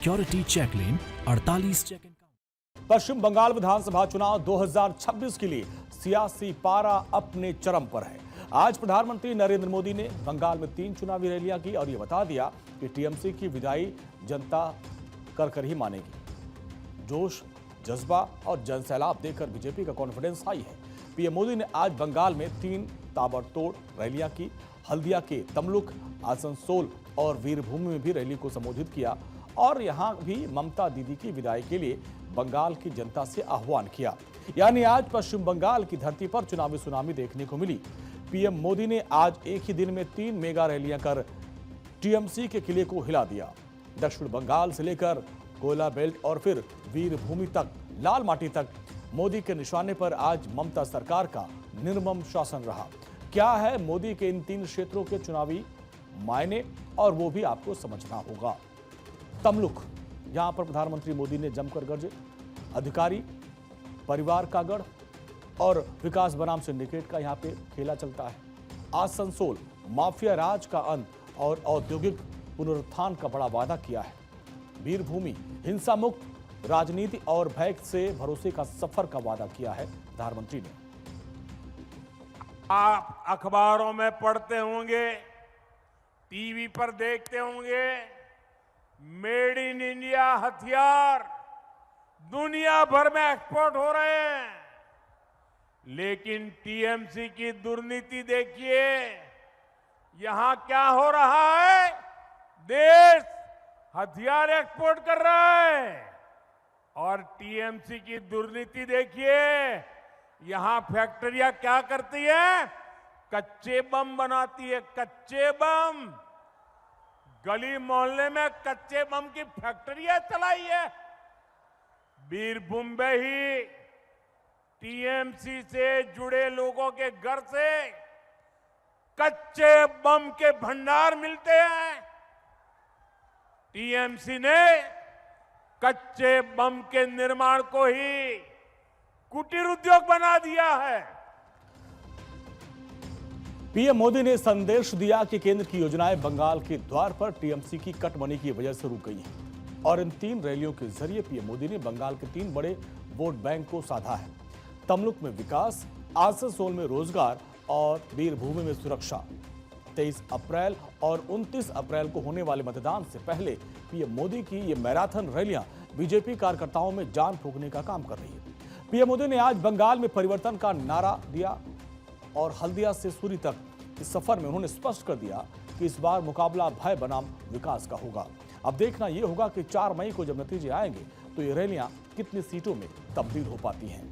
Security check lane 48 check in counter. Paschim Bangal Vidhan Sabha चुनाव 2026 के लिए सियासी पारा अपने चरम पर है। आज प्रधानमंत्री नरेंद्र मोदी ने बंगाल में 3 चुनावी रैलियां की और ये बता दिया कि टीएमसी की विदाई जनता कर ही मानेगी। जोश, जज्बा और जनसैलाब देखकर बीजेपी का कॉन्फिडेंस हाई है। पीएम मोदी ने आज बंगाल में 3 ताबड़तोड़ रैलियां की। हल्दिया के तमलुक, आसनसोल और वीरभूमि में भी रैली को संबोधित किया और यहां भी ममता दीदी की विदाई के लिए बंगाल की जनता से आह्वान किया। यानी आज पश्चिम बंगाल की धरती पर चुनावी सुनामी देखने को मिली। पीएम मोदी ने आज एक ही दिन में 3 मेगा रैलियां कर टीएमसी के किले को हिला दिया। दक्षिण बंगाल से लेकर कोयला बेल्ट और फिर वीरभूमि तक, लाल माटी तक मोदी के निशाने पर आज ममता सरकार का निर्मम शासन रहा। क्या है मोदी के इन 3 क्षेत्रों के चुनावी मायने, और वो भी आपको समझना होगा। तमलुक, यहां पर प्रधानमंत्री मोदी ने जमकर गरजे। अधिकारी परिवार का गढ़ और विकास बनाम सिंडिकेट का यहां पे खेला चलता है। आसनसोल, माफिया राज का अंत और औद्योगिक पुनरुत्थान का बड़ा वादा किया है। वीरभूमि, हिंसा मुक्त राजनीति और भय से भरोसे का सफर का वादा किया है प्रधानमंत्री ने। आप अखबारों में पढ़ते होंगे, टीवी पर देखते होंगे, मेड इन इंडिया हथियार दुनिया भर में एक्सपोर्ट हो रहे हैं। लेकिन टीएमसी की दुर्नीति देखिए, यहां क्या हो रहा है। देश हथियार एक्सपोर्ट कर रहा है और टीएमसी की दुर्नीति देखिए, यहां फैक्ट्रियां क्या करती है, कच्चे बम बनाती है। कच्चे बम, गली मोहल्ले में कच्चे बम की फैक्ट्रियां चलाई है। बीरभूम में ही टीएमसी से जुड़े लोगों के घर से कच्चे बम के भंडार मिलते हैं। टीएमसी ने कच्चे बम के निर्माण को ही कुटीर उद्योग बना दिया है। पीएम मोदी ने संदेश दिया कि केंद्र की योजनाएं बंगाल के द्वार पर टीएमसी की कटमनी की वजह से रुक गई हैं और इन 3 रैलियों के जरिए पीएम मोदी ने बंगाल के 3 बड़े वोट बैंक को साधा है। तमलुक में विकास, आसनसोल में रोजगार और वीरभूमि में सुरक्षा। 23 अप्रैल और 29 अप्रैल को होने वाले मतदान से पहले पीएम मोदी की ये मैराथन रैलियां बीजेपी कार्यकर्ताओं में जान फूंकने का काम कर रही है। पीएम मोदी ने आज बंगाल में परिवर्तन का नारा दिया और हल्दिया से सूरी तक इस सफर में उन्होंने स्पष्ट कर दिया कि इस बार मुकाबला भय बनाम विकास का होगा। अब देखना यह होगा कि 4 मई को जब नतीजे आएंगे तो ये रैलियां कितनी सीटों में तब्दील हो पाती हैं।